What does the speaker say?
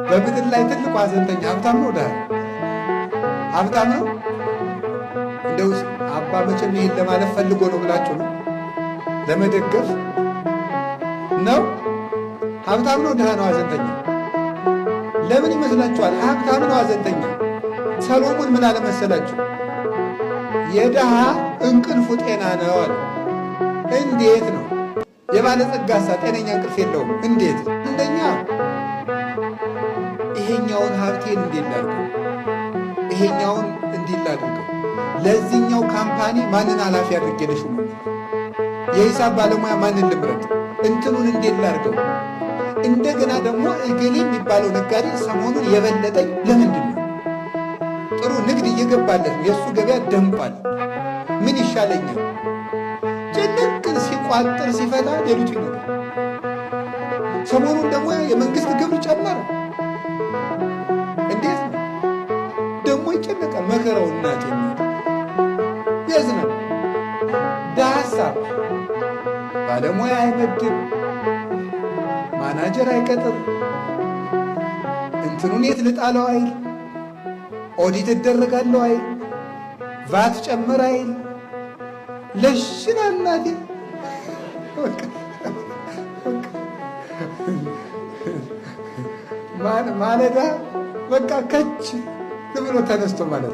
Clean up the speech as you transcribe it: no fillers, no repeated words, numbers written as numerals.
በምድር ላይ ትልቁ ሐዘንተኛ ሀብታም ነው ድሃ? ሀብታም ነው? እንደው አባ መቼም ይሄን ለማለት ፈልጎ ነው ብላችሁ ነው ለመደገፍ ነው? ሀብታም ነው ድሃ ነው ሐዘንተኛ? ለምን ይመስላችኋል? ሀብታም ነው ሐዘንተኛ። ሰሎሞን ምን አለ መሰላችሁ? የድሃ እንቅልፉ ጤና ነው አለ። እንዴት ነው? የባለጸጋሳ ጤነኛ እንቅልፍ የለውም። እንዴት? አንደኛ ይሄኛውን ሀብቴን እንዴት ላድርገው፣ ይሄኛውን እንዴት ላድርገው፣ ለዚህኛው ካምፓኒ ማንን ኃላፊ አድርጌ ልሹም፣ የሂሳብ ባለሙያ ማንን ልምረጥ፣ እንትኑን እንዴት ላድርገው። እንደገና ደግሞ እገሌ የሚባለው ነጋዴ ሰሞኑን የበለጠኝ ለምንድን ነው? ጥሩ ንግድ እየገባለት ነው፣ የእሱ ገበያ ደምቋል፣ ምን ይሻለኛል? ጭንቅ ሲቋጥር ሲፈታ ሌሎች ይኖራል። ሰሞኑን ደግሞ የመንግስት ግብር ጨመረ፣ እንዴት ነው ደግሞ ይጨነቃል። መከራው እናቴ ያዝናል። ዳሳብ ባለሙያ አይመድብ፣ ማናጀር አይቀጥር፣ እንትኑን የት ልጣለው አይል፣ ኦዲት እደረጋለሁ አይል፣ ቫት ጨምር አይል። ለሽና እናቴ ማለዳ በቃ ከች ብሎ ተነስቶ ማለት